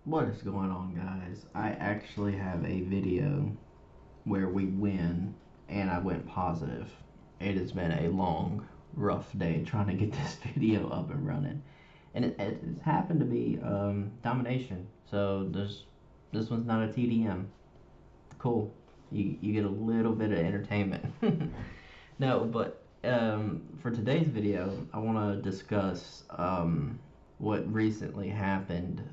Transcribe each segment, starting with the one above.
What is going on, guys? I actually have a video where we win and I went positive. It has been a long, rough day trying to get this video up and running. And it's happened to be domination. So this one's not a TDM. Cool. You get a little bit of entertainment. No, but for today's video, I want to discuss what recently happened.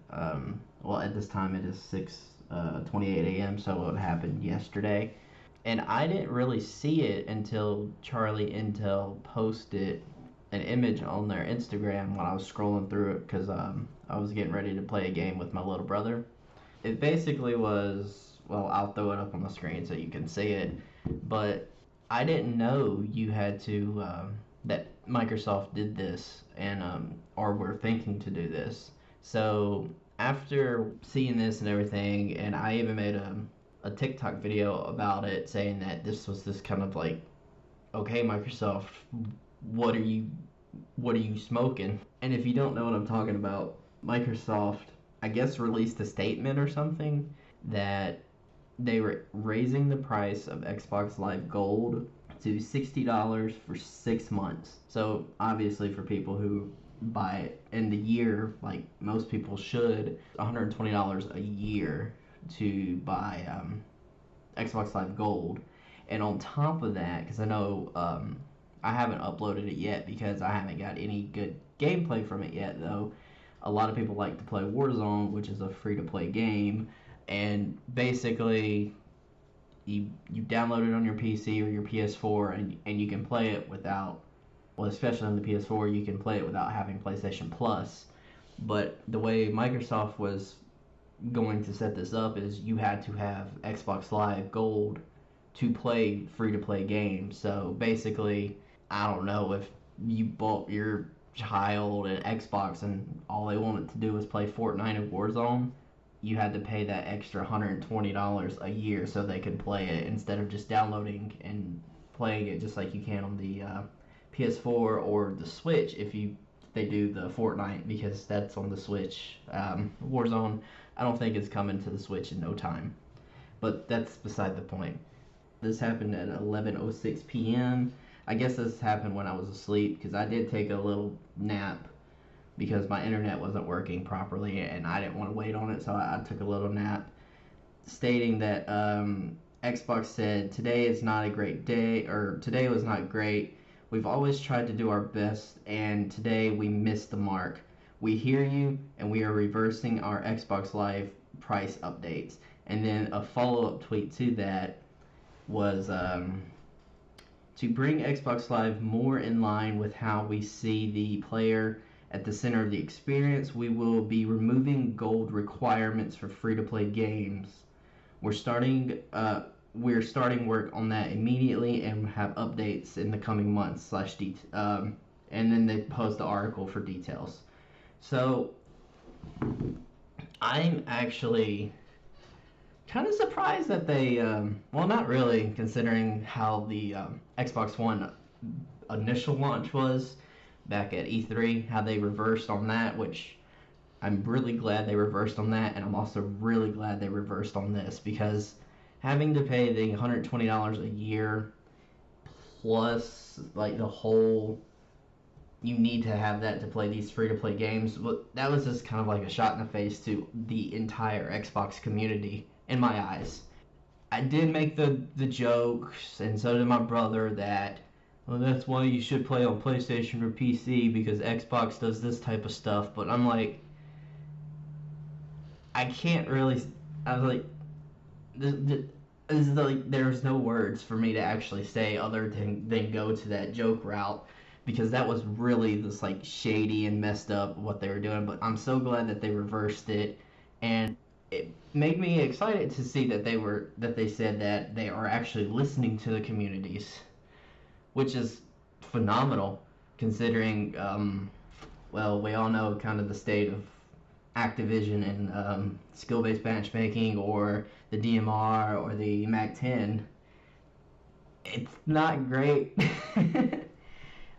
Well, at this time it is 6:28 a.m., so it happened yesterday, and I didn't really see it until Charlie Intel posted an image on their Instagram when I was scrolling through it because I was getting ready to play a game with my little brother. It basically was, well, I'll throw it up on the screen so you can see it, but I didn't know you had to that Microsoft did this and or were thinking to do this. So after seeing this and everything, and I even made a TikTok video about it, saying that this was this kind of like, okay, Microsoft, what are you what are you smoking? And if you don't know what I'm talking about, Microsoft, I guess, released a statement or something that they were raising the price of Xbox Live Gold to $60 for 6 months. So obviously for people who buy it in the year, like most people should, $120 a year to buy Xbox Live Gold. And on top of that, because I know I haven't uploaded it yet because I haven't got any good gameplay from it yet, though. A lot of people like to play Warzone, which is a free-to-play game, and basically you download it on your PC or your PS4, and you can play it without, well, especially on the PS4, you can play it without having PlayStation Plus. But the way Microsoft was going to set this up is you had to have Xbox Live Gold to play free to play games. So basically, I don't know if you bought your child an Xbox and all they wanted to do was play Fortnite and Warzone, you had to pay that extra $120 a year so they could play it instead of just downloading and playing it just like you can on the PS4 or the Switch if they do the Fortnite because that's on the Switch. Warzone, I don't think it's coming to the Switch in no time, but that's beside the point. This happened at 11:06 p.m. I guess this happened when I was asleep because I did take a little nap because my internet wasn't working properly and I didn't want to wait on it, so I took a little nap. Stating that Xbox said today is not a great day, or today was not great. We've always tried to do our best, and today we missed the mark. We hear you, and we are reversing our Xbox Live price updates. And then a follow-up tweet to that was to bring Xbox Live more in line with how we see the player at the center of the experience. We will be removing gold requirements for free-to-play games. We're starting work on that immediately and have updates in the coming months and then they post the article for details. So I'm actually kind of surprised that they, well, not really, considering how the Xbox One initial launch was back at E3, how they reversed on that, which I'm really glad they reversed on that, and I'm also really glad they reversed on this because having to pay the $120 a year plus like the whole you need to have that to play these free to play games, but that was just kind of like a shot in the face to the entire Xbox community in my eyes. I did make the jokes, and so did my brother, that, well, that's why you should play on PlayStation or PC because Xbox does this type of stuff. But I'm like, I can't really. I was like, this is like, there's no words for me to actually say other than go to that joke route because that was really just like shady and messed up what they were doing. But I'm so glad that they reversed it, and it made me excited to see that they said that they are actually listening to the communities, which is phenomenal considering, well, we all know kind of the state of Activision and skill-based matchmaking or the DMR or the MAC-10. It's not great.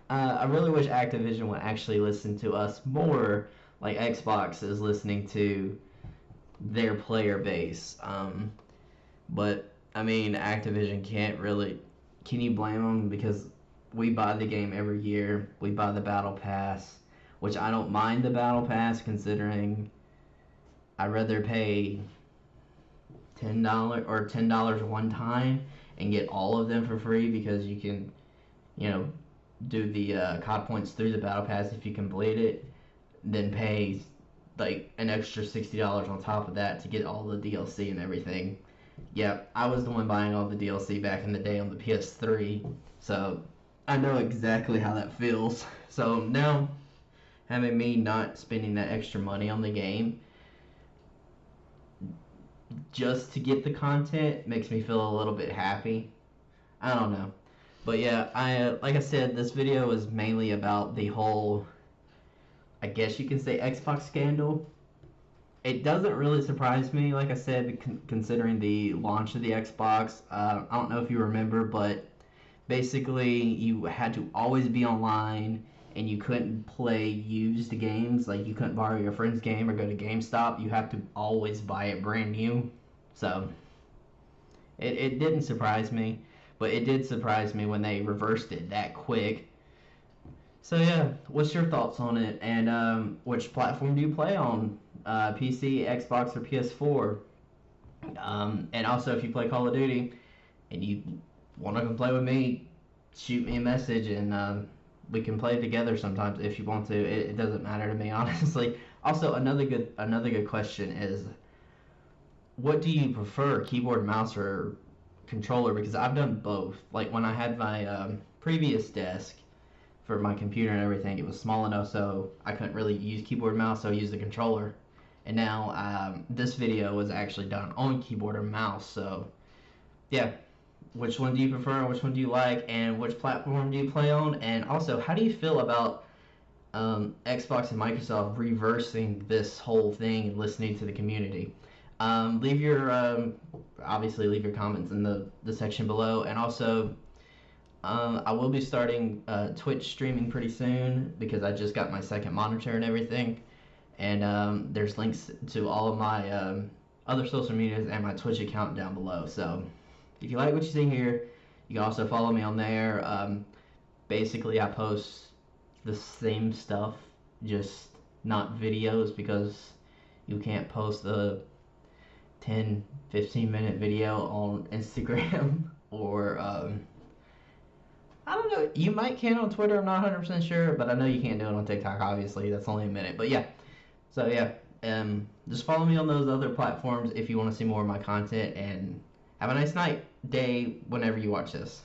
I really wish Activision would actually listen to us more like Xbox is listening to their player base. But I mean, Activision can't really. Can you blame them? Because we buy the game every year. We buy the Battle Pass, which I don't mind the Battle Pass considering I'd rather pay $10 one time and get all of them for free because you can, you know, do the COD points through the Battle Pass if you complete it, then pay like an extra $60 on top of that to get all the DLC and everything. Yeah, I was the one buying all the DLC back in the day on the PS3, so I know exactly how that feels. So now, having me not spending that extra money on the game just to get the content makes me feel a little bit happy. I don't know. But yeah, I like I said, this video is mainly about the whole, I guess you can say, Xbox scandal. It doesn't really surprise me, like I said, considering the launch of the Xbox. I don't know if you remember, but basically you had to always be online and you couldn't play used games. Like you couldn't borrow your friend's game or go to GameStop. You have to always buy it brand new. So it didn't surprise me, but it did surprise me when they reversed it that quick. So yeah, what's your thoughts on it? And which platform do you play on? PC, Xbox, or PS4? And also, if you play Call of Duty and you want to come play with me, shoot me a message and we can play together sometimes if you want to. It doesn't matter to me, honestly. Also, another good question is, what do you prefer, keyboard, mouse, or controller? Because I've done both. Like when I had my previous desk for my computer and everything, it was small enough so I couldn't really use keyboard and mouse, so I used the controller. And now this video was actually done on keyboard and mouse. So yeah, which one do you prefer? Which one do you like? And which platform do you play on? And also, how do you feel about Xbox and Microsoft reversing this whole thing and listening to the community? Leave your obviously leave your comments in the section below. And also, I will be starting Twitch streaming pretty soon because I just got my second monitor and everything. And there's links to all of my other social medias and my Twitch account down below. So if you like what you see here, you can also follow me on there. Basically, I post the same stuff, just not videos because you can't post a 10-15 minute video on Instagram or I don't know, you might can on Twitter, I'm not 100% sure, but I know you can't do it on TikTok, obviously, that's only a minute. But yeah, so yeah, just follow me on those other platforms if you want to see more of my content, and have a nice night, day, whenever you watch this.